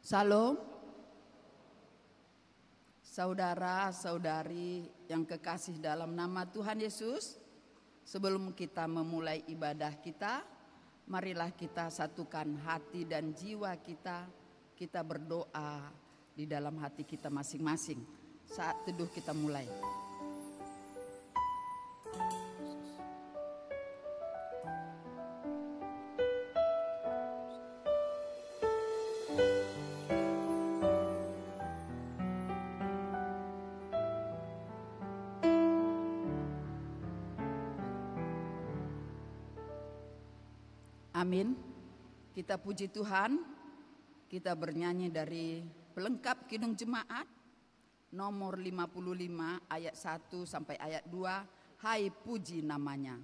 Salam, saudara-saudari yang kekasih dalam nama Tuhan Yesus. Sebelum kita memulai ibadah kita, marilah kita satukan hati dan jiwa kita. Kita berdoa di dalam hati kita masing-masing. Saat teduh kita mulai. Amin. Kita puji Tuhan. Kita bernyanyi dari pelengkap Kidung Jemaat nomor 55 ayat 1 sampai ayat 2. Hai puji namanya.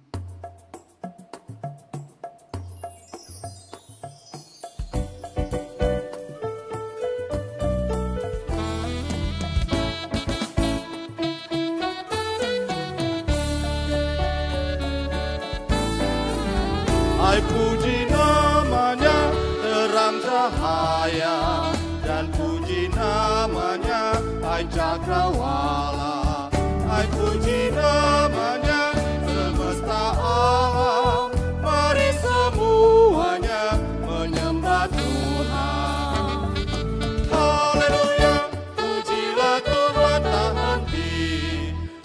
Hai puji namanya terang cahaya, dan puji namanya hai cakrawala. Hai puji namanya semesta alam, mari semuanya menyembah Tuhan. Haleluya, pujilah Tuhan tak henti.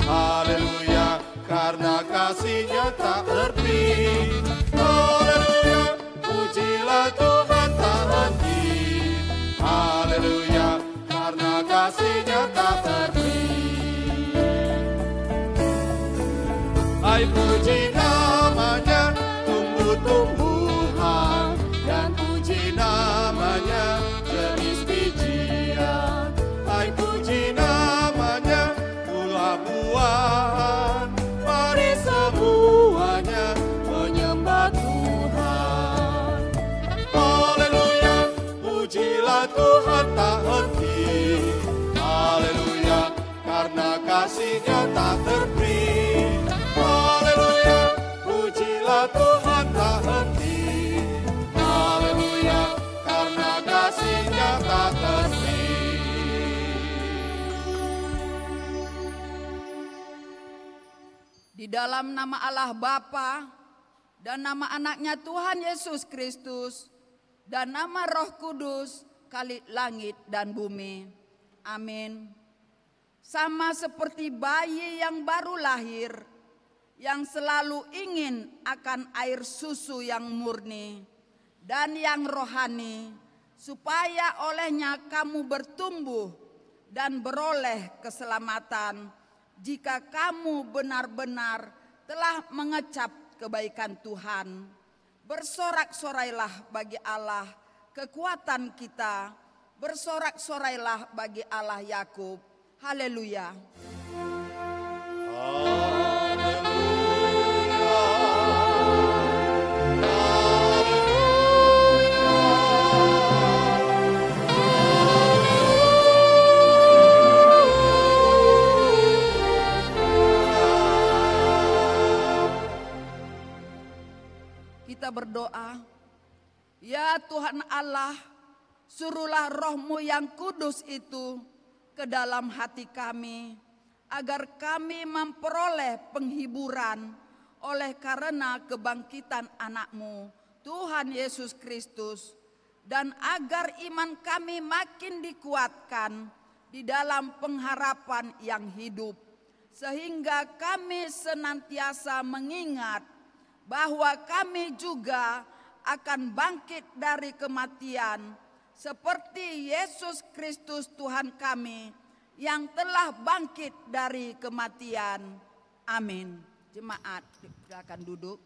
Haleluya, karena kasih-Nya tak henti. Haleluya, pujilah Tuhan tak henti. Haleluya, karena kasih-Nya tak henti. Hai puji namanya tumbuh-tumbuhan, dan puji namanya jenis bijian. Hai puji namanya buah-buahan, mari semuanya menyembah Tuhan. Haleluya, pujilah Tuhan tak henti. Haleluya, karena kasih-Nya tak terperi. Haleluya, pujilah Tuhan tak henti. Haleluya, karena kasih-Nya tak terperi. Di dalam nama Allah Bapa dan nama anaknya Tuhan Yesus Kristus dan nama Roh Kudus, Khalik langit dan bumi. Amin. Sama seperti bayi yang baru lahir, yang selalu ingin akan air susu yang murni dan yang rohani, supaya olehnya kamu bertumbuh dan beroleh keselamatan, jika kamu benar-benar telah mengecap kebaikan Tuhan. Bersorak-sorailah bagi Allah kekuatan kita, bersorak-sorailah bagi Allah Yakub. Haleluya. Kita berdoa, ya Tuhan Allah, suruhlah Roh-Mu yang kudus itu ke dalam hati kami, agar kami memperoleh penghiburan oleh karena kebangkitan anak-Mu, Tuhan Yesus Kristus, dan agar iman kami makin dikuatkan di dalam pengharapan yang hidup, sehingga kami senantiasa mengingat bahwa kami juga akan bangkit dari kematian seperti Yesus Kristus Tuhan kami yang telah bangkit dari kematian. Amin. Jemaat, silakan duduk.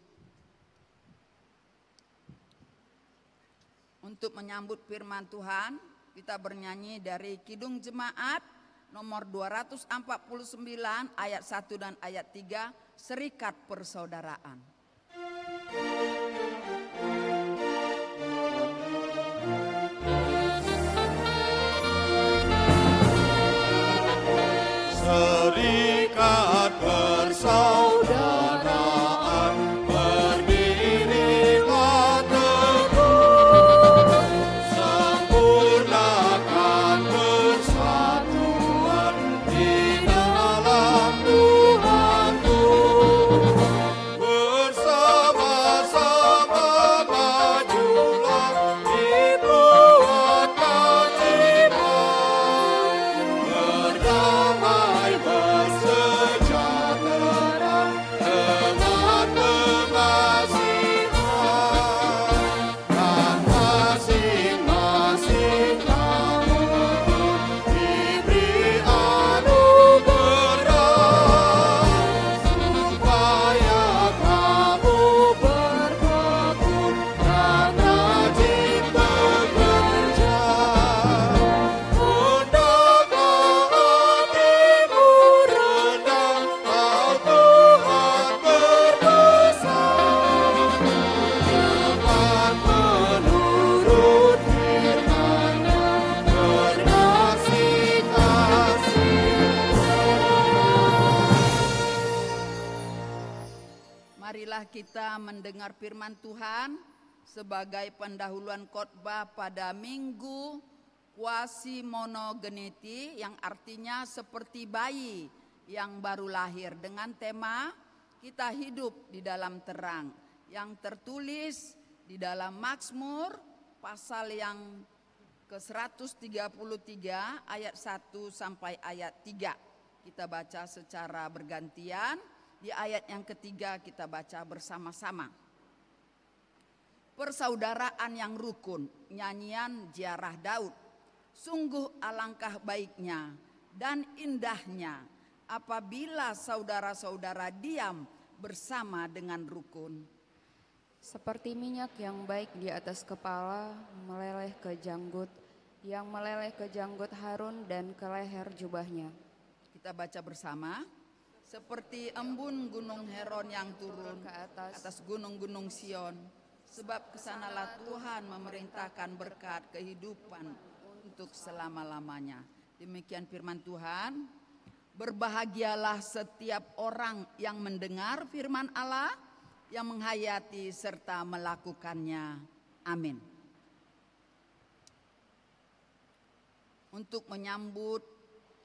Untuk menyambut firman Tuhan, kita bernyanyi dari Kidung Jemaat nomor 249 ayat 1 dan ayat 3, Serikat Persaudaraan. terikat persaudaraan, berdirilah teguh, sempurnakan persatuan di dalam Tuhanku, bersama-sama majulah dikuatkan iman, berdamai bersejahtera dengan pengasihan, dan masing-masing kamu diberi anugerah, supaya kamu bertekun dan rajin bekerja. Hendaklah hatimu rendah, kau Tuhan berpesan, cepat menurut firman-Nya, bernasih-kasih. Marilah kita mendengar firman Tuhan sebagai pendahuluan khotbah pada Minggu Quasi-monogeniti, yang artinya seperti bayi yang baru lahir, dengan tema kita hidup di dalam terang, yang tertulis di dalam Mazmur pasal yang ke-133 ayat 1 sampai ayat 3. Kita baca secara bergantian. Di ayat yang ketiga kita baca bersama-sama. Persaudaraan yang rukun, nyanyian ziarah Daud. Sungguh alangkah baiknya dan indahnya apabila saudara-saudara diam bersama dengan rukun. Seperti minyak yang baik di atas kepala, meleleh ke janggut, yang meleleh ke janggut Harun dan ke leher jubahnya. Kita baca bersama. Seperti embun gunung Heron yang turun Ke atas gunung-gunung Sion, sebab kesanalah Tuhan memerintahkan berkat kehidupan untuk selama-lamanya. Demikian firman Tuhan. Berbahagialah setiap orang yang mendengar firman Allah, yang menghayati serta melakukannya. Amin. Untuk menyambut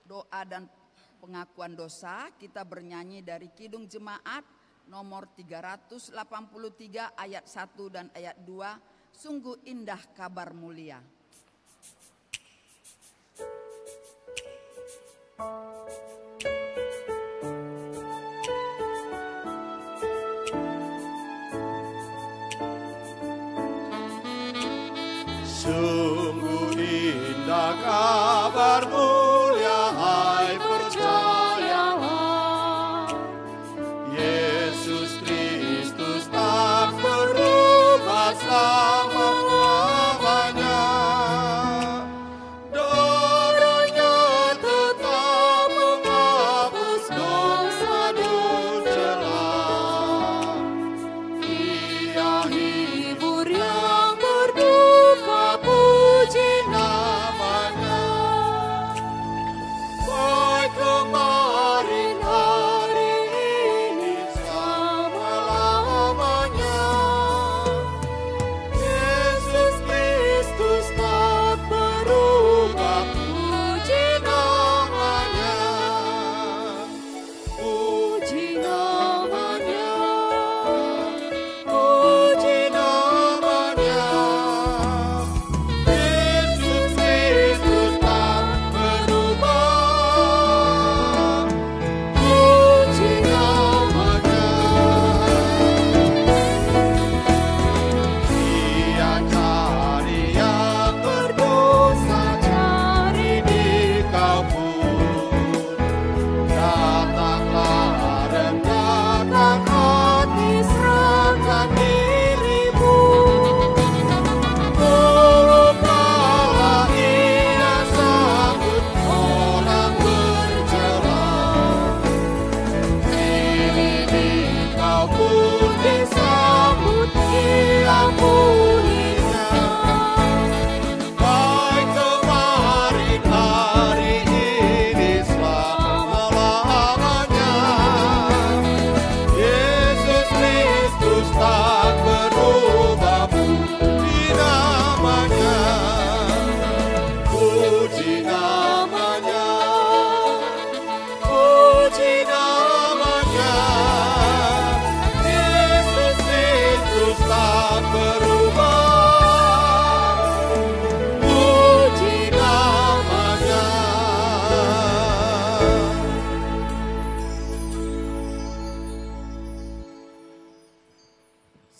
doa dan pengakuan dosa, kita bernyanyi dari Kidung Jemaat nomor 383 ayat 1 dan ayat 2. Sungguh indah kabar mulia. Sungguh indah kabar mulia, hai percayalah, Yesus Kristus tak berubah selama-lamanya. Darahnya tetap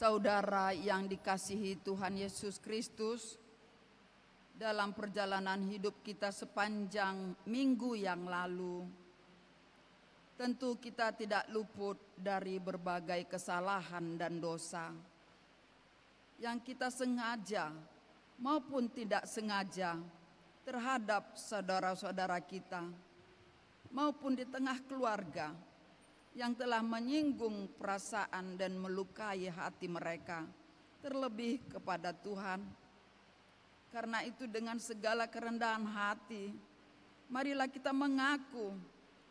Saudara yang dikasihi Tuhan Yesus Kristus, dalam perjalanan hidup kita sepanjang minggu yang lalu, tentu kita tidak luput dari berbagai kesalahan dan dosa yang kita sengaja maupun tidak sengaja terhadap saudara-saudara kita maupun di tengah keluarga yang telah menyinggung perasaan dan melukai hati mereka, terlebih kepada Tuhan. Karena itu dengan segala kerendahan hati, marilah kita mengaku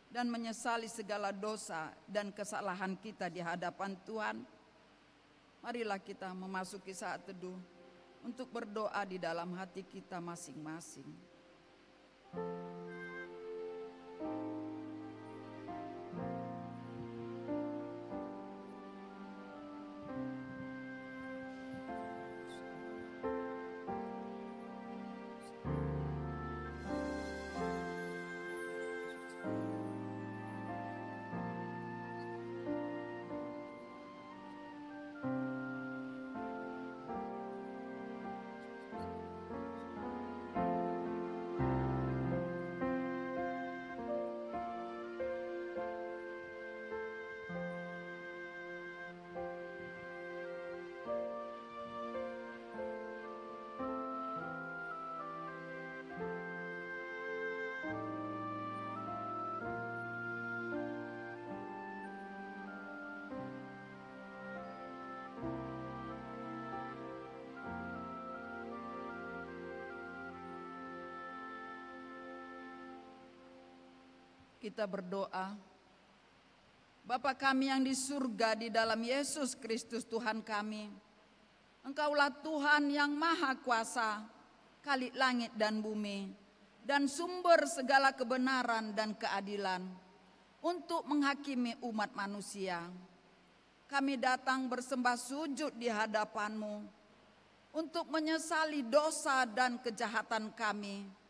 dan menyesali segala dosa dan kesalahan kita di hadapan Tuhan. Marilah kita memasuki saat teduh untuk berdoa di dalam hati kita masing-masing. Kita berdoa. Bapa kami yang di surga, di dalam Yesus Kristus Tuhan kami, Engkaulah Tuhan yang maha kuasa, Khalik langit dan bumi, dan sumber segala kebenaran dan keadilan untuk menghakimi umat manusia. Kami datang bersembah sujud di hadapan-Mu untuk menyesali dosa dan kejahatan kami,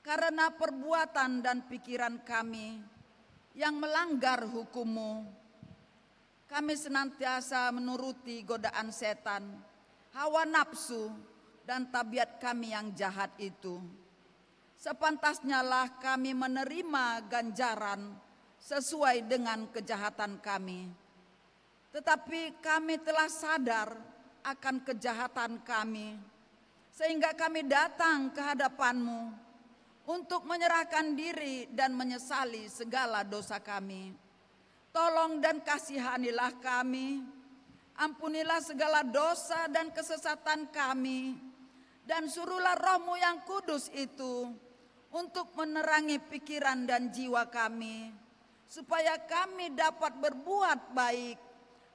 karena perbuatan dan pikiran kami yang melanggar hukum-Mu. Kami senantiasa menuruti godaan setan, hawa nafsu, dan tabiat kami yang jahat itu. Sepantasnya lah kami menerima ganjaran sesuai dengan kejahatan kami. Tetapi kami telah sadar akan kejahatan kami, sehingga kami datang ke hadapan-Mu untuk menyerahkan diri dan menyesali segala dosa kami. Tolong dan kasihanilah kami, ampunilah segala dosa dan kesesatan kami, dan suruhlah Roh-Mu yang kudus itu untuk menerangi pikiran dan jiwa kami, supaya kami dapat berbuat baik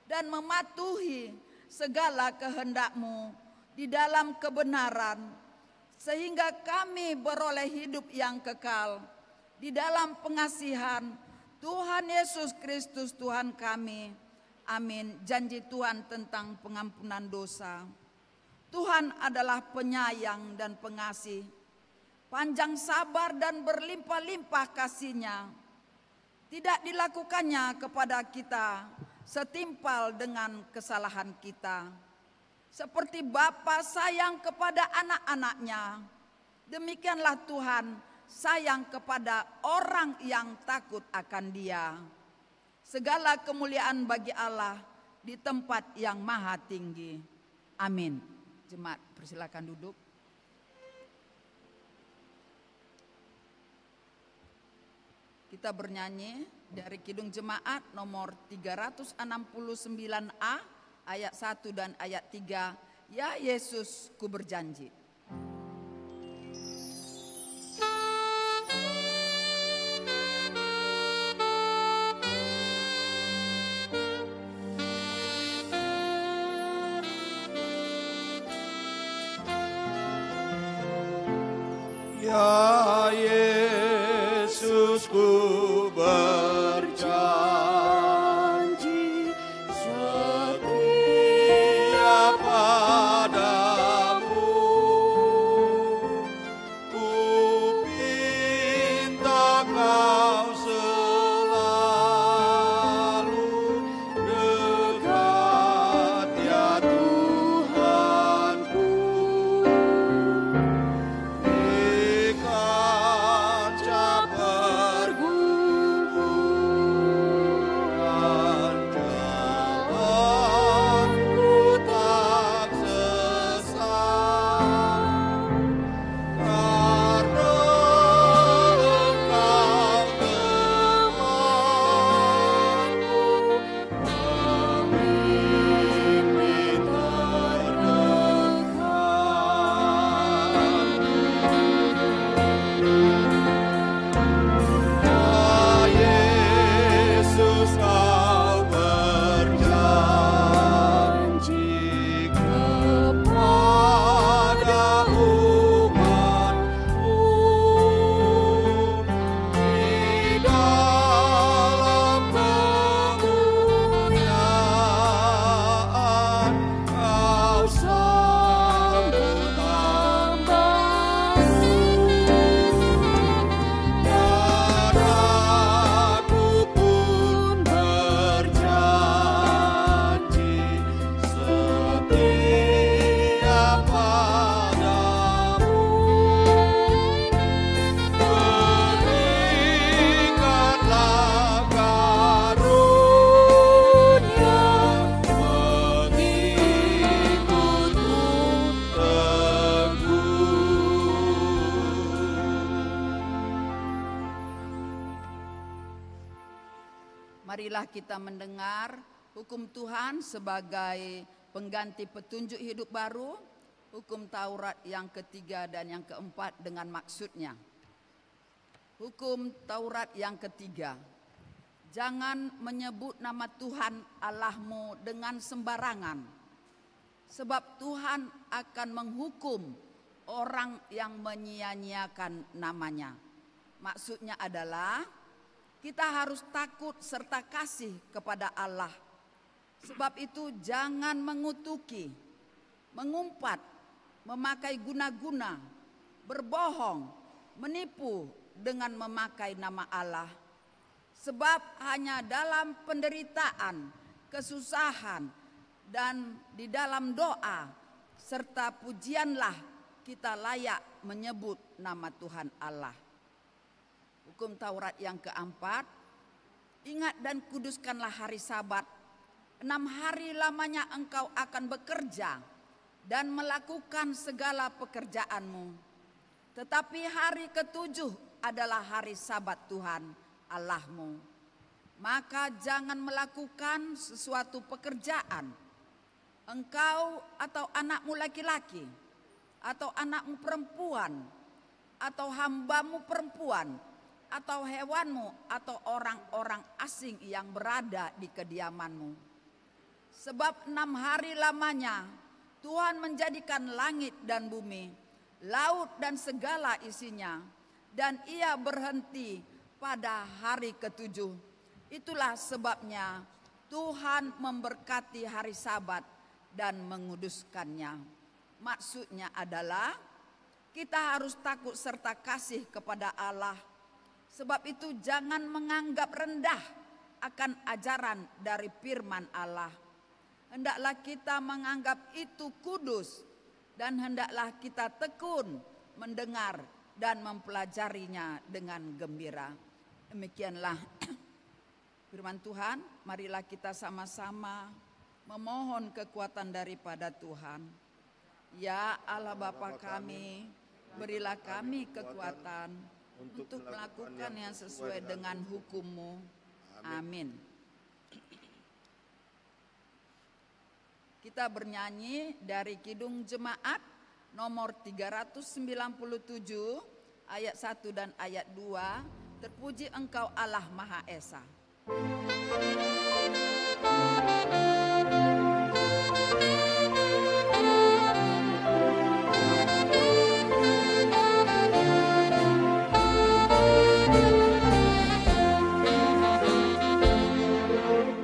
dan mematuhi segala kehendak-Mu di dalam kebenaran, sehingga kami beroleh hidup yang kekal di dalam pengasihan Tuhan Yesus Kristus Tuhan kami. Amin. Janji Tuhan tentang pengampunan dosa. Tuhan adalah penyayang dan pengasih, panjang sabar dan berlimpah-limpah kasih-Nya. Tidak dilakukannya kepada kita setimpal dengan kesalahan kita. Seperti Bapa sayang kepada anak-anaknya, demikianlah Tuhan sayang kepada orang yang takut akan Dia. Segala kemuliaan bagi Allah di tempat yang maha tinggi. Amin. Jemaat, persilakan duduk. Kita bernyanyi dari Kidung Jemaat nomor 369A. Ayat 1 dan ayat 3, ya Yesus ku berjanji. Ya Yesus ku berjanji setia padamu, ku pinta kau selalu dekat tiada Marilah kita mendengar hukum Tuhan sebagai pengganti petunjuk hidup baru, hukum Taurat yang ketiga dan yang keempat dengan maksudnya. Hukum Taurat yang ketiga, jangan menyebut nama Tuhan Allahmu dengan sembarangan, sebab Tuhan akan menghukum orang yang menyia-nyiakan namanya. Maksudnya adalah kita harus takut serta kasih kepada Allah. Sebab itu jangan mengutuki, mengumpat, memakai guna-guna, berbohong, menipu dengan memakai nama Allah. Sebab hanya dalam penderitaan, kesusahan, dan di dalam doa serta pujianlah kita layak menyebut nama Tuhan Allah. Hukum Taurat yang keempat, ingat dan kuduskanlah hari Sabat. 6 hari lamanya engkau akan bekerja dan melakukan segala pekerjaanmu. Tetapi hari ke-7 adalah hari Sabat Tuhan Allahmu. Maka jangan melakukan sesuatu pekerjaan, engkau atau anakmu laki-laki, atau anakmu perempuan, atau hambamu perempuan, atau hewanmu, atau orang-orang asing yang berada di kediamanmu. Sebab 6 hari lamanya Tuhan menjadikan langit dan bumi, laut dan segala isinya, dan ia berhenti pada hari ke-7. Itulah sebabnya Tuhan memberkati hari Sabat dan menguduskannya. Maksudnya adalah kita harus takut serta kasih kepada Allah. Sebab itu jangan menganggap rendah akan ajaran dari firman Allah. Hendaklah kita menganggap itu kudus dan hendaklah kita tekun mendengar dan mempelajarinya dengan gembira. Demikianlah firman Tuhan. Marilah kita sama-sama memohon kekuatan daripada Tuhan. Ya Allah Bapa kami, berilah kami kekuatan untuk melakukan yang sesuai dengan hukum-Mu. Amin. Kita bernyanyi dari Kidung Jemaat nomor 397 ayat 1 dan ayat 2. Terpuji Engkau Allah Maha Esa.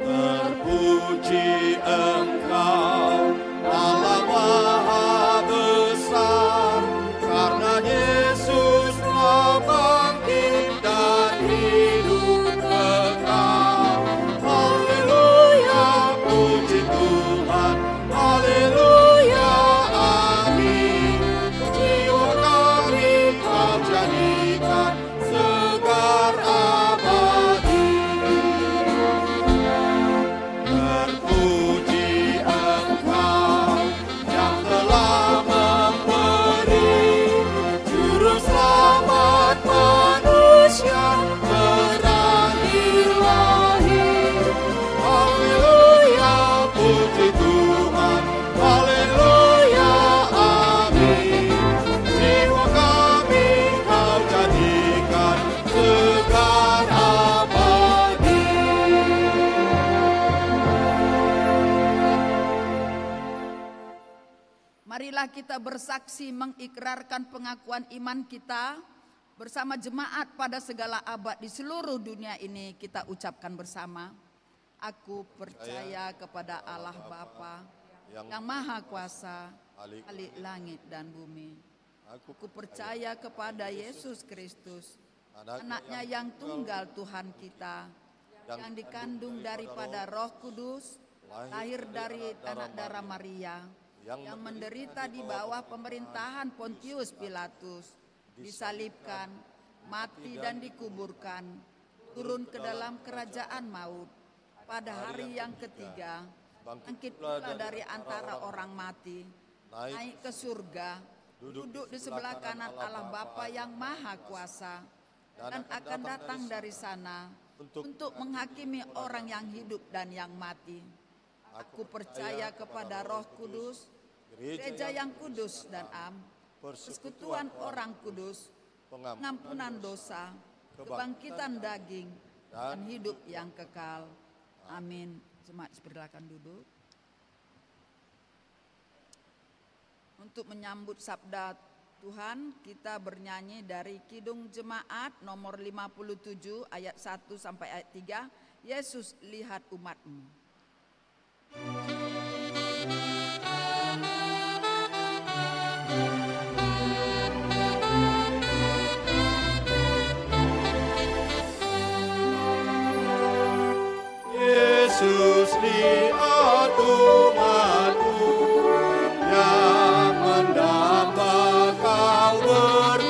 Terpuji Engkau Allah Maha Besar, karena Yesus telah bangkit dan hidup kekal. Haleluya, puji Tuhan, haleluya, amin. Jiwa kami Kau jadikan segar abadi. Terpuji Engkau yang telah memberi juru selamat manusia berakhir lahir. Haleluya, puji Tuhan, haleluya, amin. Jiwa kami Kau jadikan segar abadi. Marilah kita bersaksi mengikrarkan pengakuan iman kita bersama jemaat pada segala abad di seluruh dunia ini. Kita ucapkan bersama. Aku percaya kepada Allah Bapa yang Maha Kuasa, Khalik langit dan bumi. Aku percaya kepada Yesus Kristus, anaknya yang tunggal Tuhan kita, yang dikandung daripada Roh Kudus, lahir dari anak darah Maria, yang menderita di bawah pemerintahan Pontius Pilatus, disalibkan, mati dan dikuburkan, turun ke dalam kerajaan maut. Pada hari yang ketiga, bangkit pula dari antara orang mati, naik ke surga, duduk di sebelah kanan Allah Bapa yang Maha Kuasa, dan akan datang dari sana untuk menghakimi orang yang hidup dan yang mati. Aku percaya kepada Roh Kudus, gereja yang kudus dan am, persekutuan orang kudus, pengampunan dosa, kebangkitan daging, dan hidup yang kekal. Amin. Jemaat silakan duduk. Untuk menyambut sabda Tuhan, kita bernyanyi dari Kidung Jemaat nomor 57 ayat 1 sampai ayat 3. Yesus, lihat umat-Mu. Yesus, lihat umat-Mu yang mendamba Kau berfirman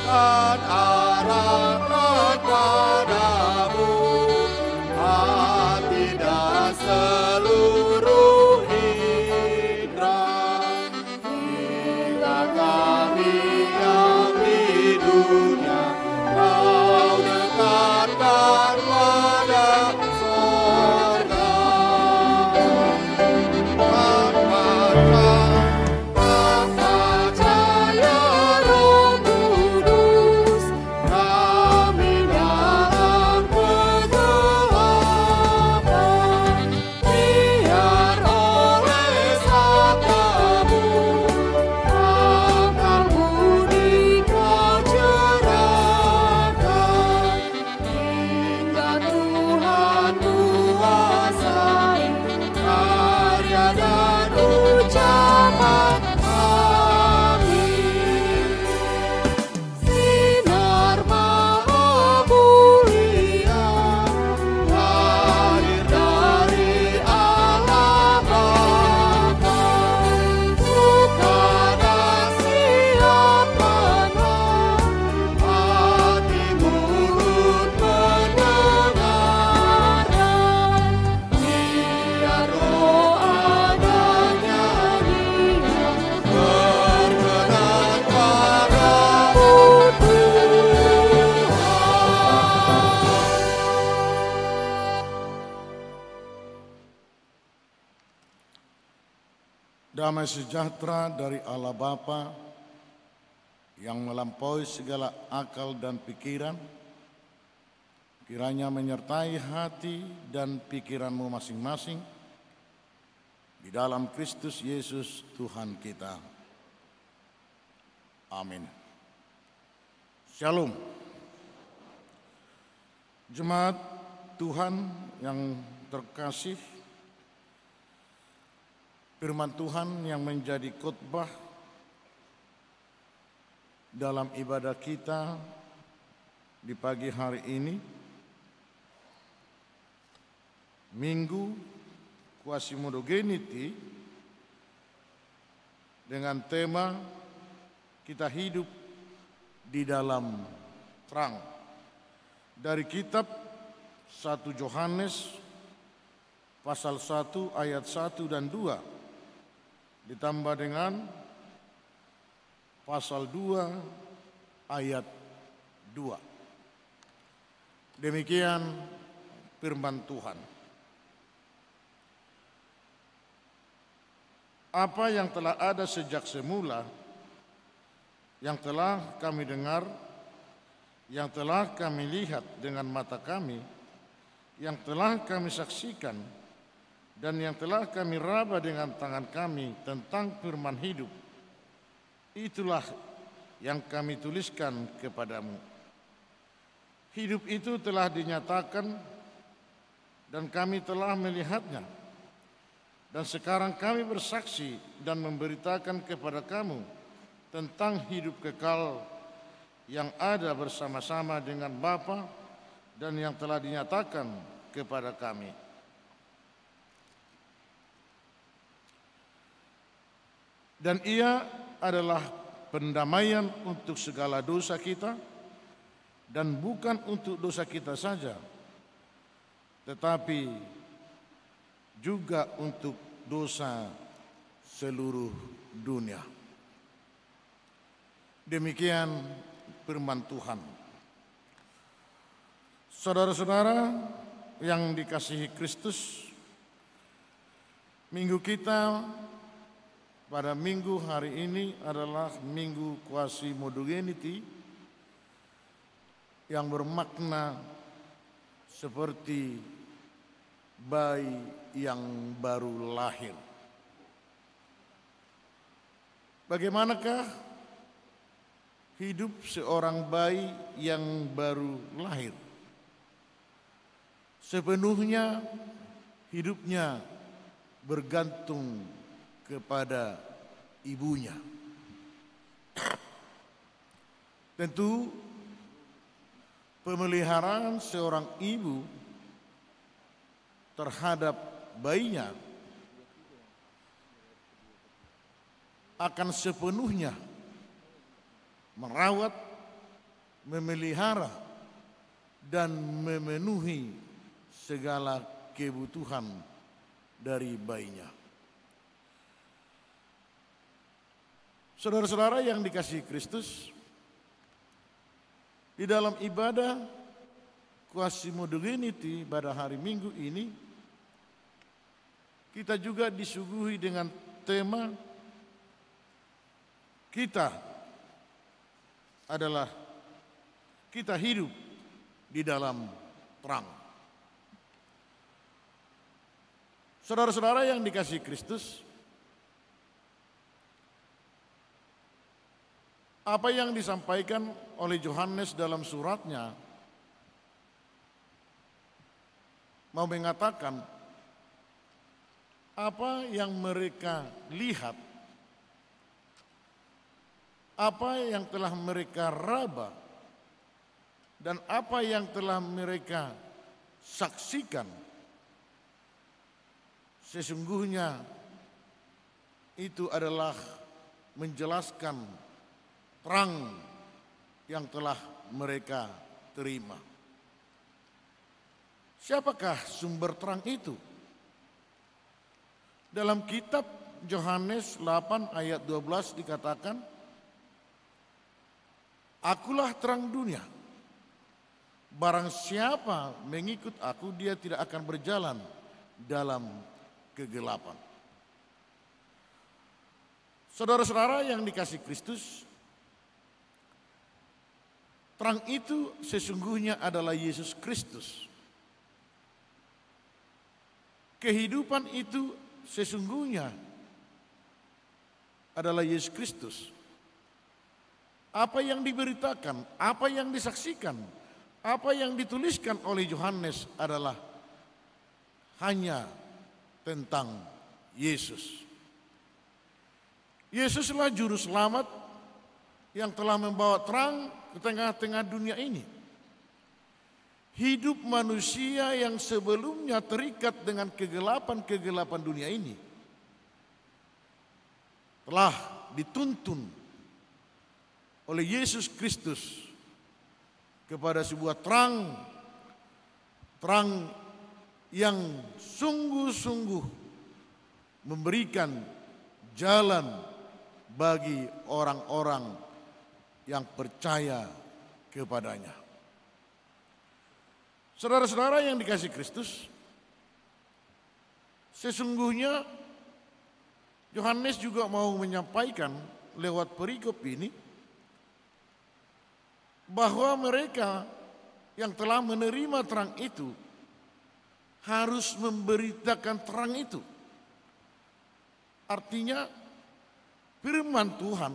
dan arahkan padamu hati dan seluruh indera, hingga kami yang di dunia Kau dekatkan pada sorga. Tanpa cahaya Roh Kudus, kami dalam kegelapan. Biar oleh sabda-Mu akan budi Kau cerahkan, hingga Tuhan kuasai karya dan ucapan kami. Sinar Maha Mulia lahir dari Allah Bapa, bukan siapkanlah hati mulut pendengaran. Biar doa dan nyanyian berkenan padamu Tuhan. Damai sejahtera dari Allah Bapa yang melampaui segala akal dan pikiran, kiranya menyertai hati dan pikiranmu masing-masing di dalam Kristus Yesus Tuhan kita. Amin. Shalom. Jemaat Tuhan yang terkasih, firman Tuhan yang menjadi khotbah dalam ibadah kita di pagi hari ini, Minggu Quasi-Modogenity, dengan tema kita hidup di dalam terang, dari kitab 1 Yohanes pasal 1 ayat 1 dan 2 ditambah dengan pasal 2 ayat 2. Demikian firman Tuhan. Apa yang telah ada sejak semula, yang telah kami dengar, yang telah kami lihat dengan mata kami, yang telah kami saksikan, dan yang telah kami raba dengan tangan kami tentang firman hidup, itulah yang kami tuliskan kepadamu. Hidup itu telah dinyatakan dan kami telah melihatnya. Dan sekarang kami bersaksi dan memberitakan kepada kamu tentang hidup kekal yang ada bersama-sama dengan Bapa dan yang telah dinyatakan kepada kami. Dan ia adalah pendamaian untuk segala dosa kita, dan bukan untuk dosa kita saja, tetapi juga untuk dosa seluruh dunia. Demikian firman Tuhan. Saudara-saudara yang dikasihi Kristus, minggu kita pada minggu hari ini adalah Minggu Quasi-Modogeniti yang bermakna seperti bayi yang baru lahir. Bagaimanakah hidup seorang bayi yang baru lahir? Sepenuhnya hidupnya bergantung kepada ibunya. Tentu pemeliharaan seorang ibu terhadap bayinya akan sepenuhnya merawat, memelihara, dan memenuhi segala kebutuhan dari bayinya. Saudara-saudara yang dikasihi Kristus, di dalam ibadah Quasi-Modogeniti pada hari Minggu ini, kita juga disuguhi dengan tema kita adalah kita hidup di dalam terang. Saudara-saudara yang dikasihi Kristus, apa yang disampaikan oleh Yohanes dalam suratnya mau mengatakan apa yang mereka lihat, apa yang telah mereka raba, dan apa yang telah mereka saksikan, sesungguhnya itu adalah menjelaskan terang yang telah mereka terima. Siapakah sumber terang itu? Dalam kitab Yohanes 8 ayat 12 dikatakan, "Akulah terang dunia. Barang siapa mengikut aku, dia tidak akan berjalan dalam kegelapan." Saudara-saudara yang dikasihi Kristus, terang itu sesungguhnya adalah Yesus Kristus. Kehidupan itu sesungguhnya adalah Yesus Kristus. Apa yang diberitakan, apa yang disaksikan, apa yang dituliskan oleh Yohanes adalah hanya tentang Yesus. Yesuslah juru selamat yang telah membawa terang ke tengah-tengah dunia ini. Hidup manusia yang sebelumnya terikat dengan kegelapan-kegelapan dunia ini telah dituntun oleh Yesus Kristus kepada sebuah terang yang sungguh-sungguh memberikan jalan bagi orang-orang yang percaya kepadanya. Saudara-saudara yang dikasihi Kristus, sesungguhnya Yohanes juga mau menyampaikan lewat perikop ini bahwa mereka yang telah menerima terang itu harus memberitakan terang itu. Artinya firman Tuhan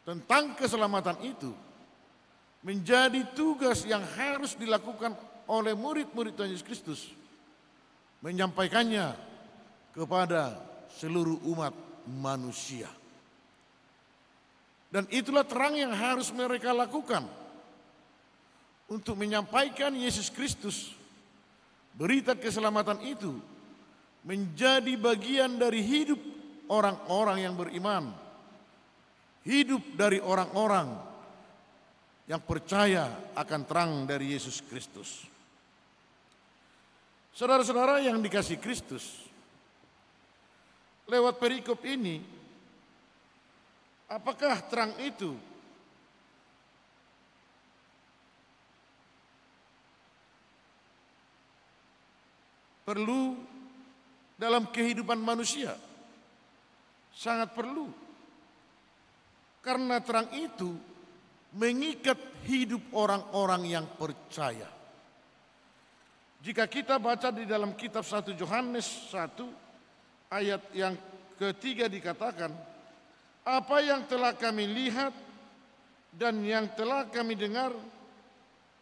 tentang keselamatan itu menjadi tugas yang harus dilakukan oleh murid-murid Tuhan Yesus Kristus, menyampaikannya kepada seluruh umat manusia. Dan itulah terang yang harus mereka lakukan untuk menyampaikan Yesus Kristus. Berita keselamatan itu menjadi bagian dari hidup orang-orang yang beriman, hidup dari orang-orang yang percaya akan terang dari Yesus Kristus. Saudara-saudara yang dikasihi Kristus, lewat perikop ini, apakah terang itu perlu dalam kehidupan manusia. Sangat perlu. Karena terang itu mengikat hidup orang-orang yang percaya. Jika kita baca di dalam kitab 1 Yohanes 1 ayat yang ketiga dikatakan, apa yang telah kami lihat dan yang telah kami dengar,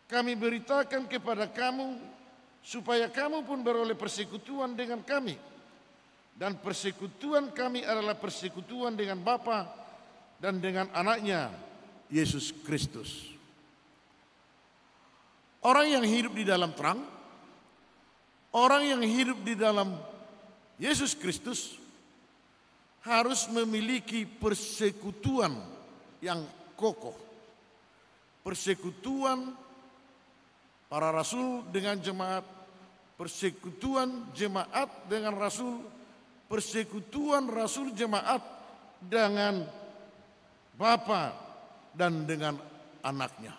kami beritakan kepada kamu, supaya kamu pun beroleh persekutuan dengan kami. Dan persekutuan kami adalah persekutuan dengan Bapa dan dengan anaknya, Yesus Kristus. Orang yang hidup di dalam terang, orang yang hidup di dalam Yesus Kristus harus memiliki persekutuan yang kokoh. Persekutuan para rasul dengan jemaat, persekutuan jemaat dengan rasul, persekutuan rasul jemaat dengan Bapa dan dengan anaknya.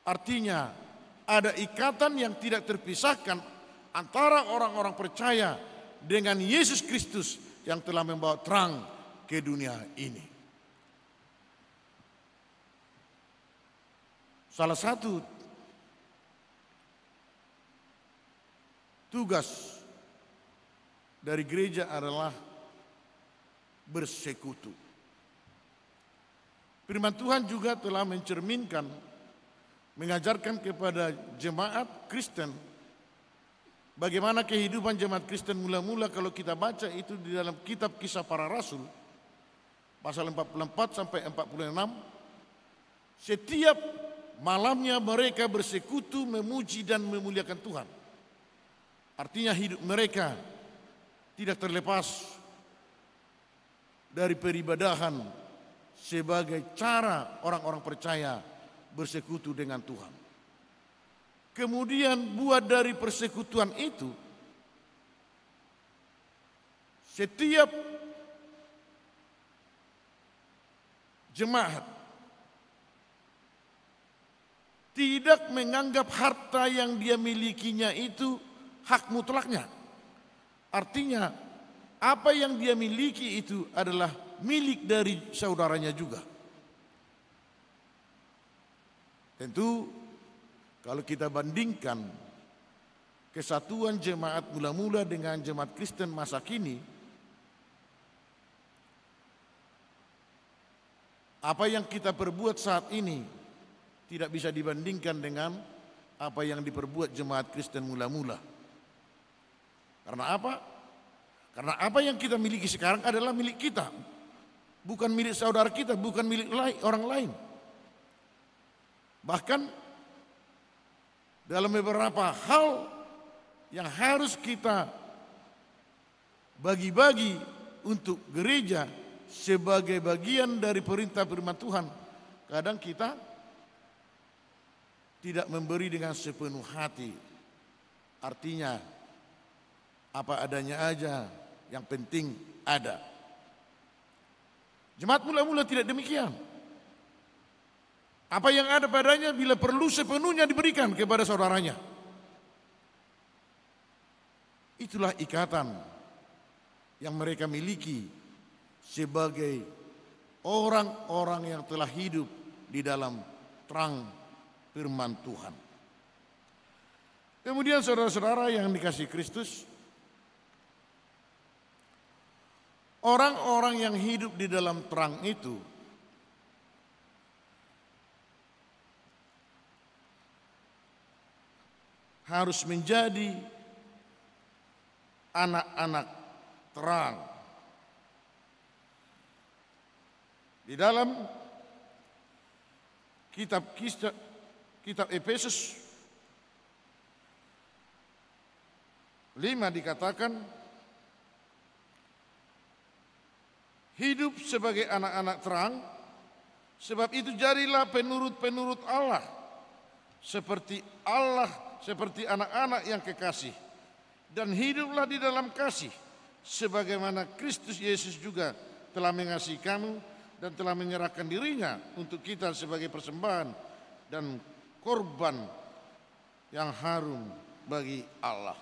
Artinya ada ikatan yang tidak terpisahkan antara orang-orang percaya dengan Yesus Kristus yang telah membawa terang ke dunia ini. Salah satu tugas dari gereja adalah bersekutu. Firman Tuhan juga telah mencerminkan, mengajarkan kepada jemaat Kristen bagaimana kehidupan jemaat Kristen mula-mula. Kalau kita baca itu di dalam kitab Kisah Para Rasul pasal 44 sampai 46, setiap malamnya mereka bersekutu, memuji dan memuliakan Tuhan. Artinya hidup mereka tidak terlepas dari peribadahan sebagai cara orang-orang percaya bersekutu dengan Tuhan. Kemudian buat dari persekutuan itu, setiap jemaat tidak menganggap harta yang dia milikinya itu hak mutlaknya. Artinya apa yang dia miliki itu adalah milik dari saudaranya juga. Tentu kalau kita bandingkan kesatuan jemaat mula-mula dengan jemaat Kristen masa kini, apa yang kita perbuat saat ini tidak bisa dibandingkan dengan apa yang diperbuat jemaat Kristen mula-mula. Karena apa? Karena apa yang kita miliki sekarang adalah milik kita. Bukan milik saudara kita, bukan milik orang lain. Bahkan dalam beberapa hal yang harus kita bagi-bagi untuk gereja sebagai bagian dari perintah firman Tuhan, kadang kita tidak memberi dengan sepenuh hati. Artinya apa adanya aja, yang penting ada. Jemaat mula-mula tidak demikian. Apa yang ada padanya bila perlu sepenuhnya diberikan kepada saudaranya. Itulah ikatan yang mereka miliki sebagai orang-orang yang telah hidup di dalam terang firman Tuhan. Kemudian saudara-saudara yang dikasihi Kristus, orang-orang yang hidup di dalam terang itu harus menjadi anak-anak terang. Di dalam kitab Efesus 5 dikatakan, hidup sebagai anak-anak terang, sebab itu jadilah penurut-penurut Allah, seperti anak-anak yang kekasih, dan hiduplah di dalam kasih, sebagaimana Kristus Yesus juga telah mengasihi kamu dan telah menyerahkan dirinya untuk kita sebagai persembahan dan korban yang harum bagi Allah.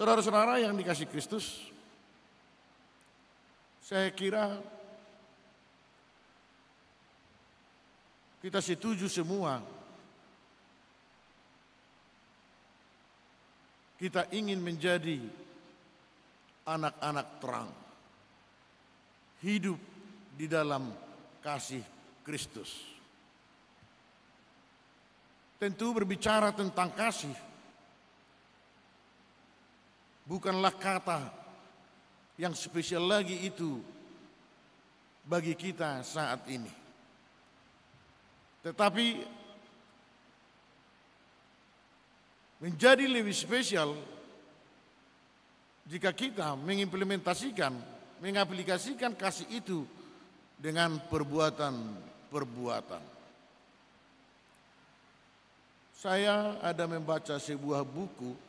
Saudara-saudara yang dikasihi Kristus, saya kira kita setuju semua kita ingin menjadi anak-anak terang, hidup di dalam kasih Kristus. Tentu berbicara tentang kasih bukanlah kata yang spesial lagi itu bagi kita saat ini. Tetapi menjadi lebih spesial jika kita mengimplementasikan, mengaplikasikan kasih itu dengan perbuatan-perbuatan. Saya ada membaca sebuah buku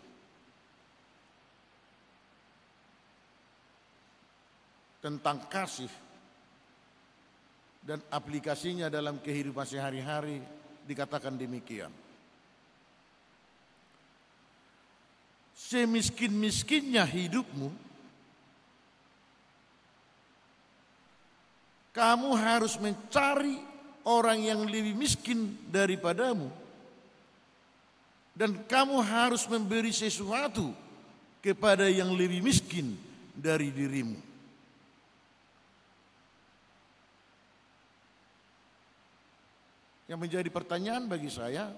tentang kasih dan aplikasinya dalam kehidupan sehari-hari, dikatakan demikian. Semiskin-miskinnya hidupmu, kamu harus mencari orang yang lebih miskin daripadamu, dan kamu harus memberi sesuatu kepada yang lebih miskin dari dirimu. Yang menjadi pertanyaan bagi saya,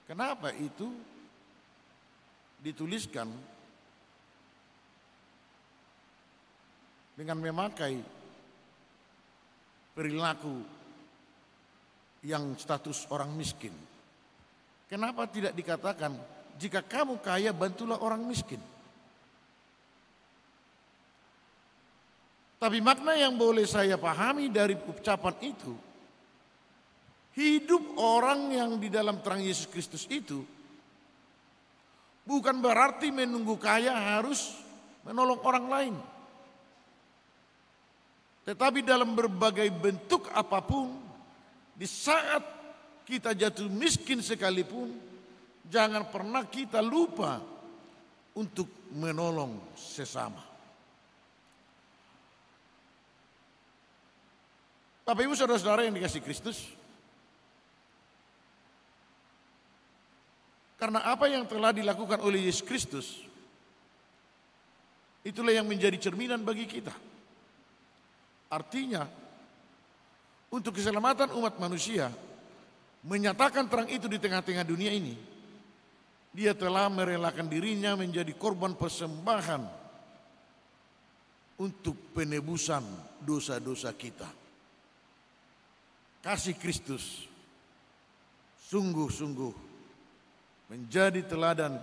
kenapa itu dituliskan dengan memakai perilaku yang status orang miskin? Kenapa tidak dikatakan, jika kamu kaya bantulah orang miskin? Tapi makna yang boleh saya pahami dari ucapan itu, hidup orang yang di dalam terang Yesus Kristus itu bukan berarti menunggu kaya harus menolong orang lain. Tetapi dalam berbagai bentuk apapun, di saat kita jatuh miskin sekalipun, jangan pernah kita lupa untuk menolong sesama. Bapak Ibu saudara-saudara yang dikasihi Kristus, karena apa yang telah dilakukan oleh Yesus Kristus, itulah yang menjadi cerminan bagi kita. Artinya, untuk keselamatan umat manusia, menyatakan terang itu di tengah-tengah dunia ini, Dia telah merelakan dirinya menjadi korban persembahan untuk penebusan dosa-dosa kita. Kasih Kristus sungguh-sungguh menjadi teladan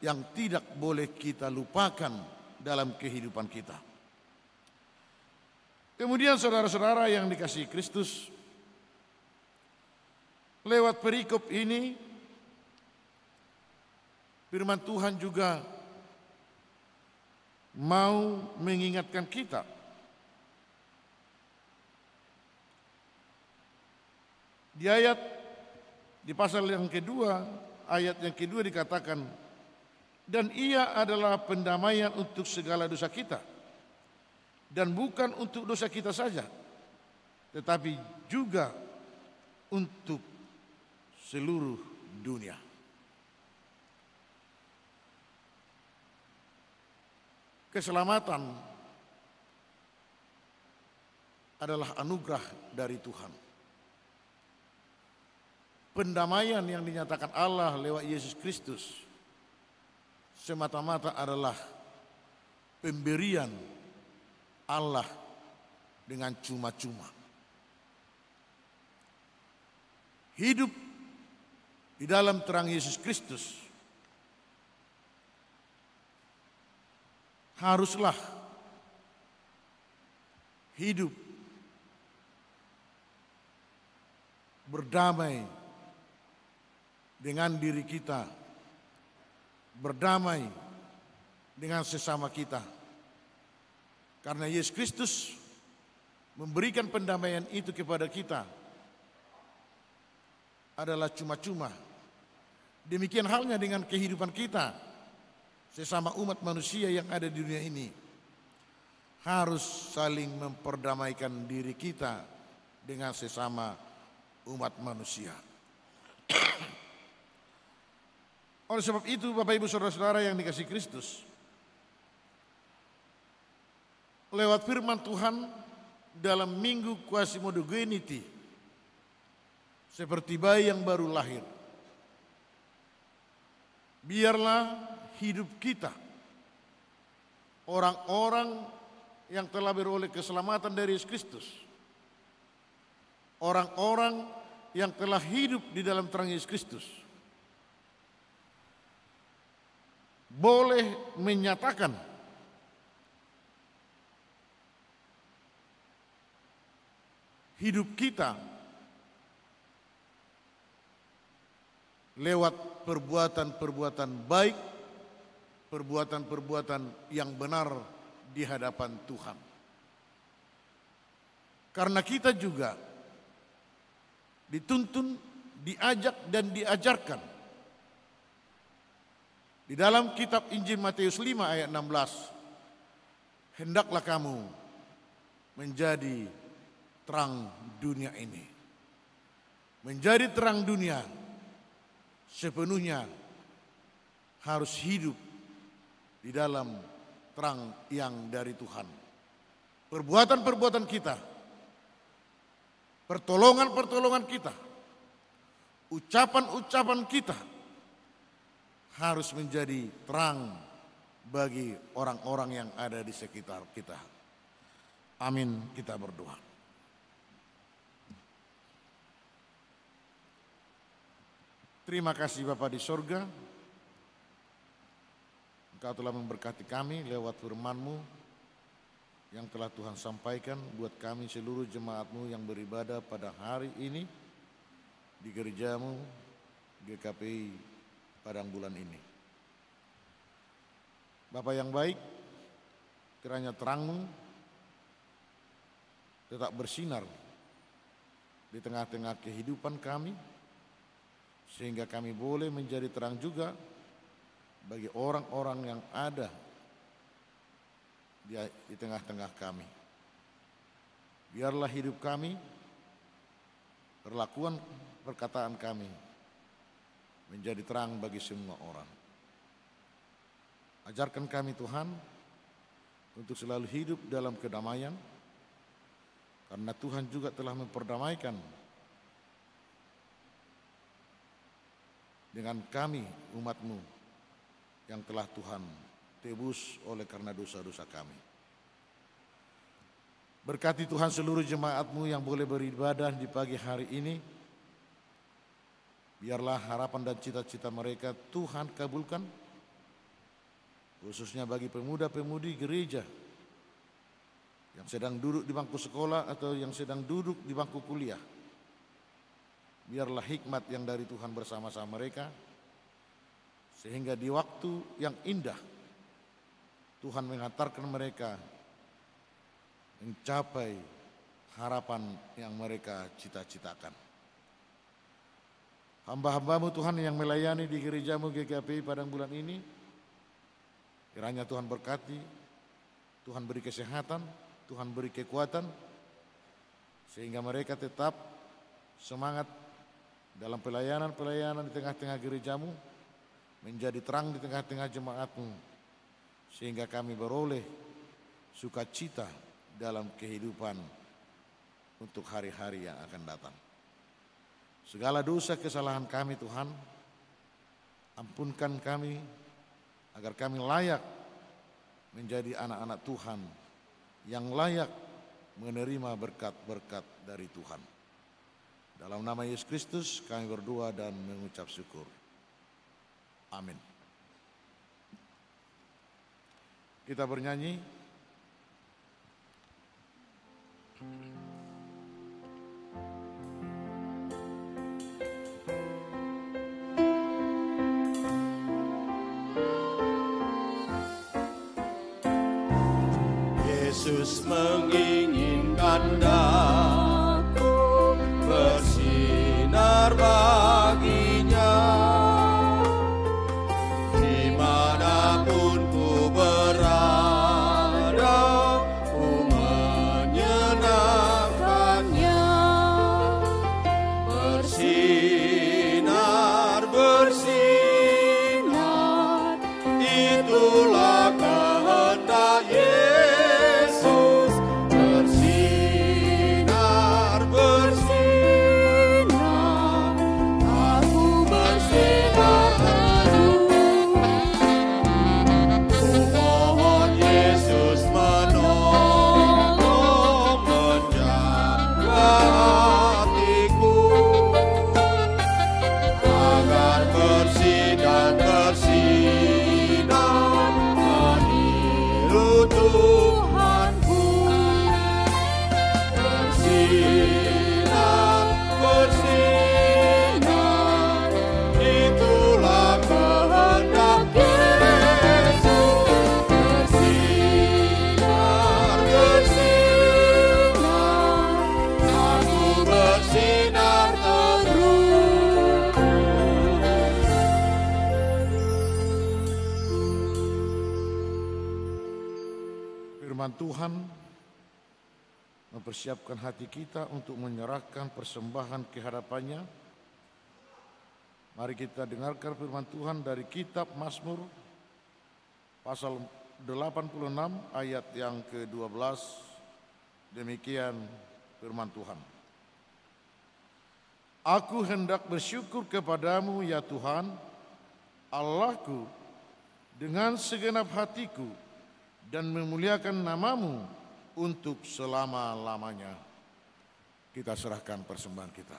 yang tidak boleh kita lupakan dalam kehidupan kita. Kemudian saudara-saudara yang dikasihi Kristus, lewat perikop ini firman Tuhan juga mau mengingatkan kita di pasal yang kedua, ayat yang kedua dikatakan, dan ia adalah pendamaian untuk segala dosa kita, dan bukan untuk dosa kita saja, tetapi juga untuk seluruh dunia. Keselamatan adalah anugerah dari Tuhan. Pendamaian yang dinyatakan Allah lewat Yesus Kristus semata-mata adalah pemberian Allah dengan cuma-cuma. Hidup di dalam terang Yesus Kristus haruslah hidup berdamai dengan diri kita, berdamai dengan sesama kita. Karena Yesus Kristus memberikan pendamaian itu kepada kita adalah cuma-cuma. Demikian halnya dengan kehidupan kita. sesama umat manusia yang ada di dunia ini harus saling memperdamaikan diri kita dengan sesama umat manusia. Oleh sebab itu, Bapak Ibu Saudara-saudara yang dikasihi Kristus, lewat firman Tuhan dalam minggu Quasimodogeneity, seperti bayi yang baru lahir, biarlah hidup kita, orang-orang yang telah beroleh keselamatan dari Yesus Kristus, orang-orang yang telah hidup di dalam terang Yesus Kristus, boleh menyatakan hidup kita lewat perbuatan-perbuatan baik, perbuatan-perbuatan yang benar di hadapan Tuhan. Karena kita juga dituntun, diajak dan diajarkan di dalam kitab Injil Matius 5 ayat 16, hendaklah kamu menjadi terang dunia ini. Menjadi terang dunia sepenuhnya harus hidup di dalam terang yang dari Tuhan. Perbuatan-perbuatan kita, pertolongan-pertolongan kita, ucapan-ucapan kita harus menjadi terang bagi orang-orang yang ada di sekitar kita. Amin, kita berdoa. Terima kasih Bapa di sorga, Engkau telah memberkati kami lewat firman-Mu yang telah Tuhan sampaikan buat kami seluruh jemaat-Mu yang beribadah pada hari ini di gereja-Mu GKPI Padang Bulan ini. Bapa yang baik, kiranya terang-Mu tetap bersinar di tengah-tengah kehidupan kami, sehingga kami boleh menjadi terang juga bagi orang-orang yang ada di tengah-tengah kami. Biarlah hidup kami, perlakuan perkataan kami menjadi terang bagi semua orang. Ajarkan kami Tuhan untuk selalu hidup dalam kedamaian, karena Tuhan juga telah memperdamaikan dengan kami umat-Mu yang telah Tuhan tebus oleh karena dosa-dosa kami. Berkati Tuhan seluruh jemaat-Mu yang boleh beribadah di pagi hari ini. Biarlah harapan dan cita-cita mereka Tuhan kabulkan, khususnya bagi pemuda-pemudi gereja yang sedang duduk di bangku sekolah atau yang sedang duduk di bangku kuliah. Biarlah hikmat yang dari Tuhan bersama-sama mereka, sehingga di waktu yang indah Tuhan mengantarkan mereka mencapai harapan yang mereka cita-citakan. Hamba-hamba-Mu Tuhan yang melayani di gereja-Mu GKPI Padang Bulan ini, kiranya Tuhan berkati, Tuhan beri kesehatan, Tuhan beri kekuatan, sehingga mereka tetap semangat dalam pelayanan-pelayanan di tengah-tengah gereja-Mu, menjadi terang di tengah-tengah jemaat-Mu, sehingga kami beroleh sukacita dalam kehidupan untuk hari-hari yang akan datang. Segala dosa kesalahan kami Tuhan, ampunkan kami agar kami layak menjadi anak-anak Tuhan yang layak menerima berkat-berkat dari Tuhan. Dalam nama Yesus Kristus kami berdoa dan mengucap syukur. Amin. Kita bernyanyi. Yesus menginginkan daku bersinar baginya dimanapun firman Tuhan, mempersiapkan hati kita untuk menyerahkan persembahan ke hadapannya. Mari kita dengarkan firman Tuhan dari kitab Mazmur pasal 86 ayat yang ke-12. Demikian firman Tuhan. Aku hendak bersyukur kepadamu ya Tuhan, Allahku, dengan segenap hatiku dan memuliakan namamu untuk selama-lamanya. Kita serahkan persembahan kita.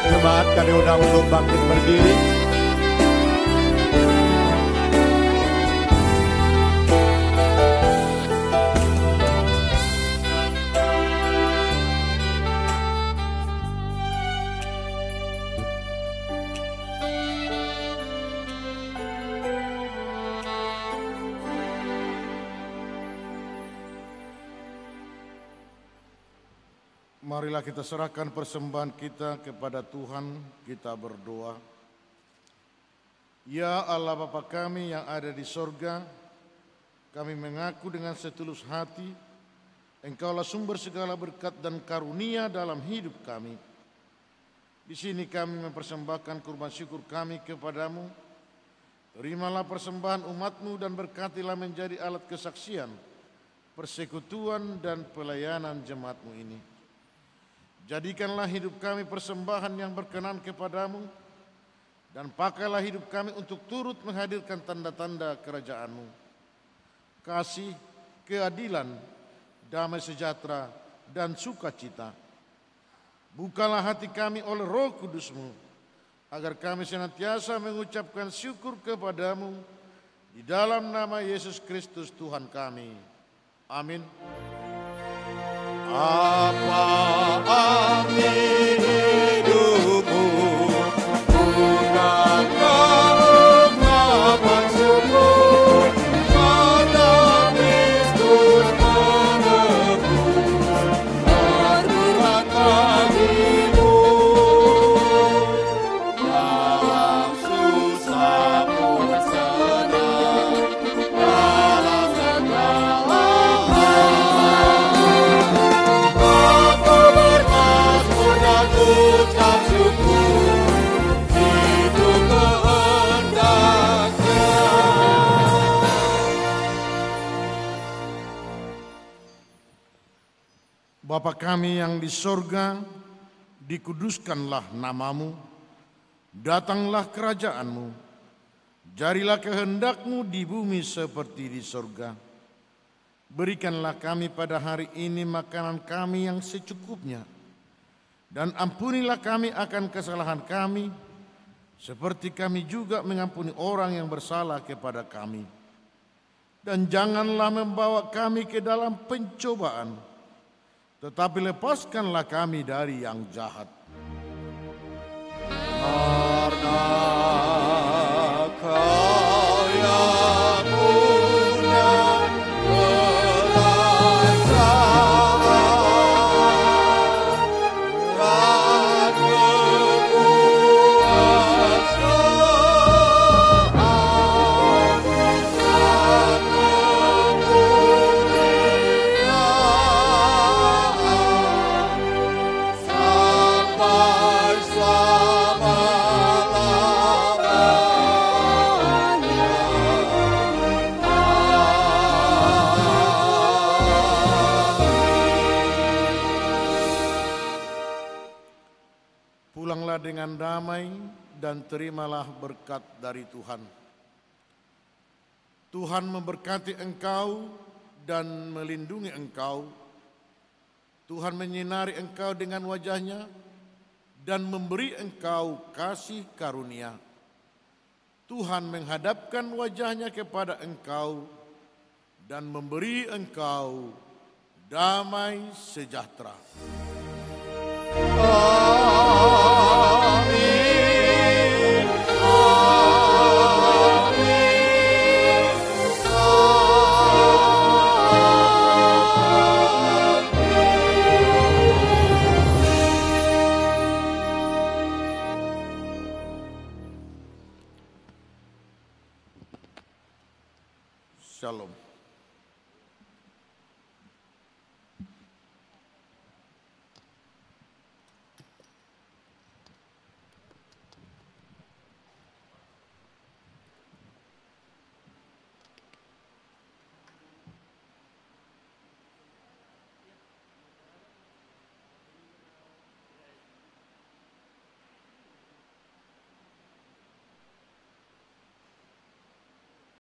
Jemaat kami undang untuk bangkit berdiri. Marilah kita serahkan persembahan kita kepada Tuhan, kita berdoa. Ya Allah Bapa kami yang ada di sorga, kami mengaku dengan setulus hati, Engkaulah sumber segala berkat dan karunia dalam hidup kami. Di sini kami mempersembahkan kurban syukur kami kepadamu. Terimalah persembahan umat-Mu dan berkatilah menjadi alat kesaksian, persekutuan dan pelayanan jemaat-Mu ini. Jadikanlah hidup kami persembahan yang berkenan kepadamu, dan pakailah hidup kami untuk turut menghadirkan tanda-tanda kerajaan-Mu. Kasih, keadilan, damai sejahtera, dan sukacita. Bukalah hati kami oleh Roh Kudus-Mu, agar kami senantiasa mengucapkan syukur kepadamu, di dalam nama Yesus Kristus Tuhan kami. Amin. Apa arti hidupmu? Bukankah ungkapan syukur pada Kristus penebus berberat bagimu. Dalam susah pun senang, dalam segala aku bermasmur dan ucap syukur, itu kehendaknya. Bapa kami yang di sorga, dikuduskanlah namamu, datanglah kerajaanmu, jadilah kehendakmu di bumi seperti di sorga. Berikanlah kami pada hari ini makanan kami yang secukupnya, dan ampunilah kami akan kesalahan kami, seperti kami juga mengampuni orang yang bersalah kepada kami. Dan janganlah membawa kami ke dalam pencobaan, tetapi lepaskanlah kami dari yang jahat. Karena Kau yang punya kerajaan dan kekuasaan dan kemuliaan sampai selama-lamanya. Pulanglah dengan damai dan terimalah berkat dari Tuhan. Tuhan memberkati engkau dan melindungi engkau. Tuhan menyinari engkau dengan wajah-Nya dan memberi engkau kasih karunia. Tuhan menghadapkan wajah-Nya kepada engkau dan memberi engkau damai sejahtera. Amin. Shalom.